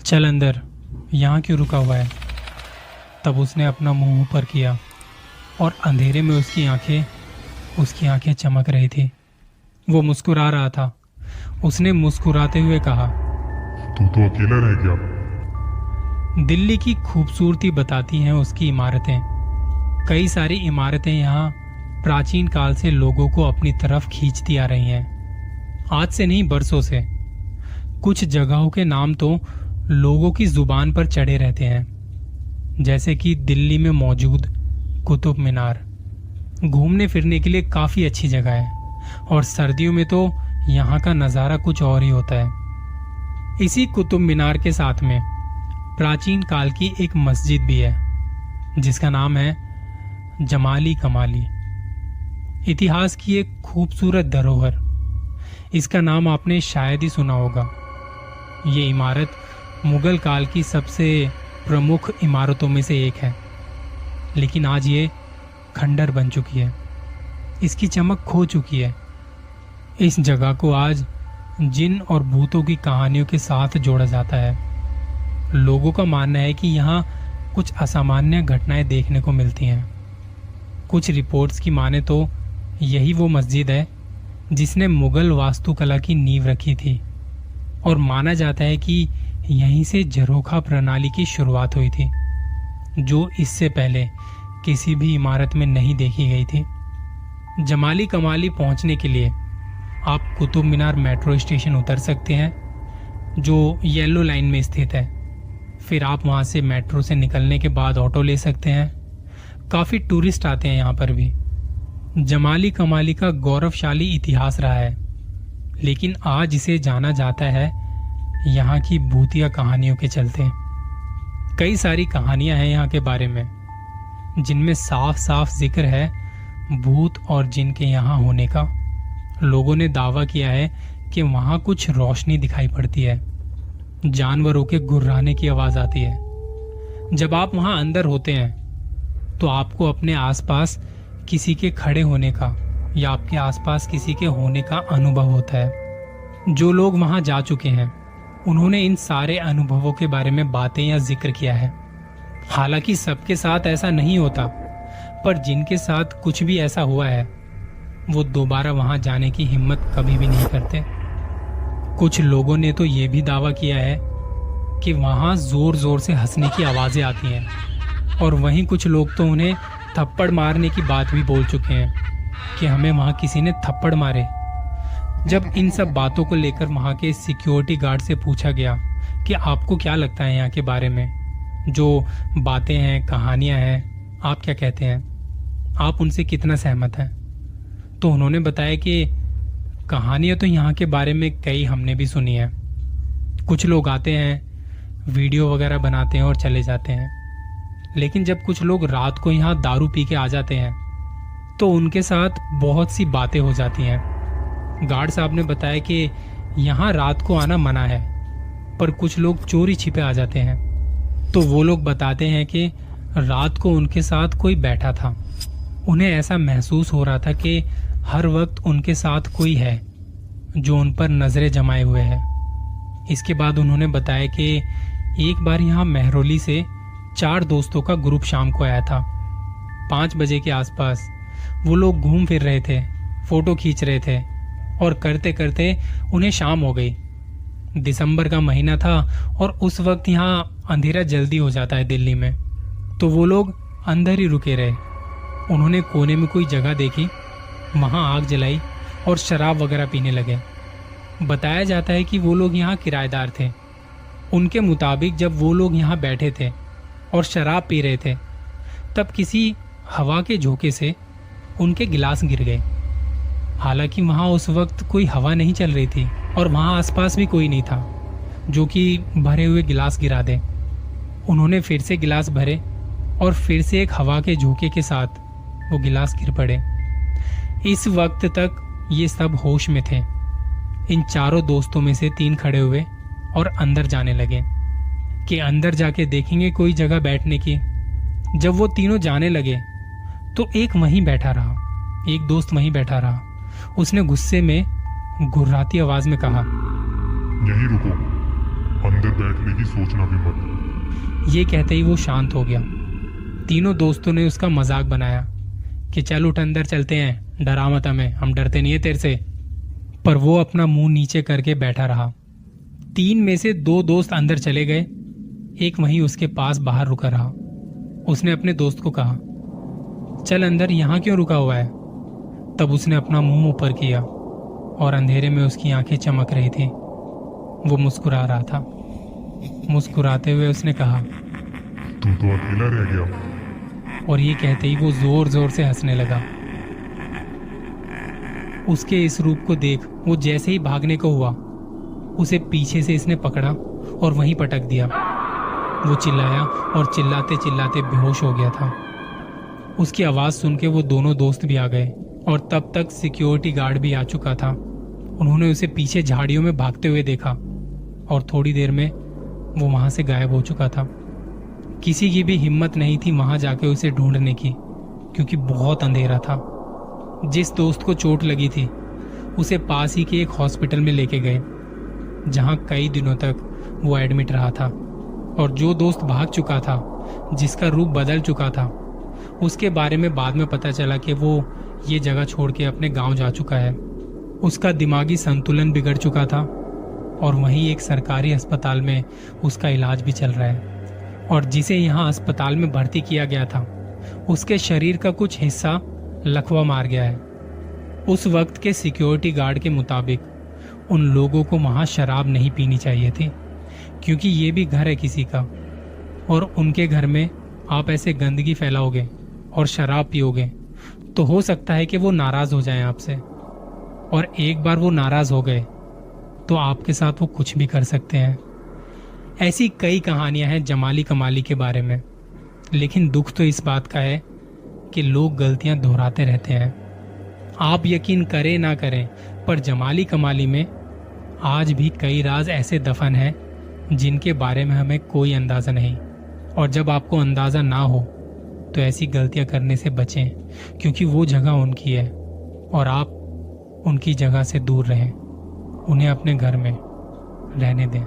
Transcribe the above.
चल अंदर, यहाँ क्यों रुका हुआ है। तब उसने अपना मुंह ऊपर किया और अंधेरे में उसकी आंखें चमक रही थी। वो मुस्कुरा रहा था। उसने मुस्कुराते हुए कहा, तू तो अकेला रह गया। दिल्ली की खूबसूरती बताती हैं उसकी इमारतें। कई सारी इमारतें यहाँ प्राचीन काल से लोगों को अपनी तरफ खींचती आ रही हैं। आज से नहीं, बरसों से। कुछ जगहों के नाम तो लोगों की जुबान पर चढ़े रहते हैं, जैसे कि दिल्ली में मौजूद कुतुब मीनार। घूमने फिरने के लिए काफी अच्छी जगह है और सर्दियों में तो यहाँ का नज़ारा कुछ और ही होता है। इसी कुतुब मीनार के साथ में प्राचीन काल की एक मस्जिद भी है, जिसका नाम है जमाली कमाली। इतिहास की एक खूबसूरत धरोहर। इसका नाम आपने शायद ही सुना होगा। ये इमारत मुगल काल की सबसे प्रमुख इमारतों में से एक है, लेकिन आज ये खंडर बन चुकी है। इसकी चमक खो चुकी है। इस जगह को आज जिन और भूतों की कहानियों के साथ जोड़ा जाता है। लोगों का मानना है कि यहाँ कुछ असामान्य घटनाएं देखने को मिलती हैं। कुछ रिपोर्ट्स की माने तो यही वो मस्जिद है जिसने मुगल वास्तुकला की नींव रखी थी, और माना जाता है कि यहीं से झरोखा प्रणाली की शुरुआत हुई थी, जो इससे पहले किसी भी इमारत में नहीं देखी गई थी। जमाली कमाली पहुंचने के लिए आप कुतुब मीनार मेट्रो स्टेशन उतर सकते हैं, जो येलो लाइन में स्थित है। फिर आप वहां से मेट्रो से निकलने के बाद ऑटो ले सकते हैं। काफी टूरिस्ट आते हैं यहाँ पर भी। जमाली कमाली का गौरवशाली इतिहास रहा है, लेकिन आज इसे जाना जाता है यहाँ की भूतिया कहानियों के चलते। कई सारी कहानियां हैं यहाँ के बारे में, जिनमें साफ साफ जिक्र है भूत और जिन के यहाँ होने का। लोगों ने दावा किया है कि वहाँ कुछ रोशनी दिखाई पड़ती है, जानवरों के गुर्राने की आवाज आती है। जब आप वहाँ अंदर होते हैं तो आपको अपने आसपास किसी के खड़े होने का या आपके आसपास किसी के होने का अनुभव होता है। जो लोग वहां जा चुके हैं उन्होंने इन सारे अनुभवों के बारे में बातें या जिक्र किया है। हालांकि सबके साथ ऐसा नहीं होता, पर जिनके साथ कुछ भी ऐसा हुआ है वो दोबारा वहां जाने की हिम्मत कभी भी नहीं करते। कुछ लोगों ने तो ये भी दावा किया है कि वहां जोर जोर से हंसने की आवाजें आती हैं, और वहीं कुछ लोग तो उन्हें थप्पड़ मारने की बात भी बोल चुके हैं कि हमें वहां किसी ने थप्पड़ मारे। जब इन सब बातों को लेकर वहां के सिक्योरिटी गार्ड से पूछा गया कि आपको क्या लगता है यहाँ के बारे में, जो बातें हैं, कहानियां हैं, आप क्या कहते हैं, आप उनसे कितना सहमत हैं, तो उन्होंने बताया कि कहानियां तो यहाँ के बारे में कई हमने भी सुनी है। कुछ लोग आते हैं, वीडियो वगैरह बनाते हैं और चले जाते हैं, लेकिन जब कुछ लोग रात को यहाँ दारू पी के आ जाते हैं तो उनके साथ बहुत सी बातें हो जाती हैं। गार्ड साहब ने बताया कि यहाँ रात को आना मना है, पर कुछ लोग चोरी छिपे आ जाते हैं। तो वो लोग बताते हैं कि रात को उनके साथ कोई बैठा था। उन्हें ऐसा महसूस हो रहा था कि हर वक्त उनके साथ कोई है जो उन पर नजरें जमाए हुए है। इसके बाद उन्होंने बताया कि एक बार यहाँ मेहरौली से 4 दोस्तों का ग्रुप शाम को आया था। 5 बजे के आसपास वो लोग घूम फिर रहे थे, फोटो खींच रहे थे, और करते करते उन्हें शाम हो गई। दिसंबर का महीना था और उस वक्त यहाँ अंधेरा जल्दी हो जाता है दिल्ली में, तो वो लोग अंदर ही रुके रहे। उन्होंने कोने में कोई जगह देखी, वहां आग जलाई और शराब वगैरह पीने लगे। बताया जाता है कि वो लोग यहाँ किराएदार थे। उनके मुताबिक जब वो लोग यहाँ बैठे थे और शराब पी रहे थे, तब किसी हवा के झोंके से उनके गिलास गिर गए। हालांकि वहां उस वक्त कोई हवा नहीं चल रही थी और वहां आसपास भी कोई नहीं था जो कि भरे हुए गिलास गिरा दे। उन्होंने फिर से गिलास भरे और फिर से एक हवा के झोंके के साथ वो गिलास गिर पड़े। इस वक्त तक ये सब होश में थे। इन चारों दोस्तों में से 3 खड़े हुए और अंदर जाने लगे कि अंदर जाके देखेंगे कोई जगह बैठने की। जब वो तीनों जाने लगे तो एक वहीं बैठा रहा, एक दोस्त वहीं बैठा रहा। उसने गुस्से में गुर्राती आवाज में कहा, यहीं रुको, अंदर बैठने की सोचना भी मत। ये कहते ही वो शांत हो गया। तीनों दोस्तों ने उसका मजाक बनाया कि चल उठ अंदर चलते हैं, डरा मत हमें, हम डरते नहीं है तेरे से। पर वो अपना मुंह नीचे करके बैठा रहा। 3 में से 2 दोस्त अंदर चले गए, एक वहीं उसके पास बाहर रुका रहा। उसने अपने दोस्त को कहा, चल अंदर, यहां क्यों रुका हुआ है? तब उसने अपना मुंह ऊपर किया और अंधेरे में उसकी आंखें चमक रही थी। वो मुस्कुरा रहा था। मुस्कुराते हुए उसने कहा, तू तो अकेला रह गया। और ये कहते ही वो जोर जोर से हंसने लगा। उसके इस रूप को देख वो जैसे ही भागने को हुआ, उसे पीछे से इसने पकड़ा और वहीं पटक दिया। वो चिल्लाया और चिल्लाते चिल्लाते बेहोश हो गया था। उसकी आवाज सुन के वो दोनों दोस्त भी आ गए और तब तक सिक्योरिटी गार्ड भी आ चुका था। उन्होंने उसे पीछे झाड़ियों में भागते हुए देखा और थोड़ी देर में वो वहां से गायब हो चुका था। किसी की भी हिम्मत नहीं थी वहां जाके उसे ढूंढने की, क्योंकि बहुत अंधेरा था। जिस दोस्त को चोट लगी थी उसे पास ही के एक हॉस्पिटल में लेके गए, जहां कई दिनों तक वो एडमिट रहा था। और जो दोस्त भाग चुका था, जिसका रूप बदल चुका था, उसके बारे में बाद में पता चला कि वो ये जगह छोड़ के अपने गांव जा चुका है। उसका दिमागी संतुलन बिगड़ चुका था और वहीं एक सरकारी अस्पताल में उसका इलाज भी चल रहा है। और जिसे यहाँ अस्पताल में भर्ती किया गया था, उसके शरीर का कुछ हिस्सा लकवा मार गया है। उस वक्त के सिक्योरिटी गार्ड के मुताबिक उन लोगों को वहां शराब नहीं पीनी चाहिए थी, क्योंकि ये भी घर है किसी का, और उनके घर में आप ऐसे गंदगी फैलाओगे और शराब पियोगे तो हो सकता है कि वो नाराज हो जाएं आपसे। और एक बार वो नाराज हो गए तो आपके साथ वो कुछ भी कर सकते हैं। ऐसी कई कहानियां हैं जमाली कमाली के बारे में, लेकिन दुख तो इस बात का है कि लोग गलतियां दोहराते रहते हैं। आप यकीन करें ना करें, पर जमाली कमाली में आज भी कई राज ऐसे दफन हैं जिनके बारे में हमें कोई अंदाजा नहीं। और जब आपको अंदाजा ना हो तो ऐसी गलतियां करने से बचें, क्योंकि वो जगह उनकी है और आप उनकी जगह से दूर रहें। उन्हें अपने घर में रहने दें।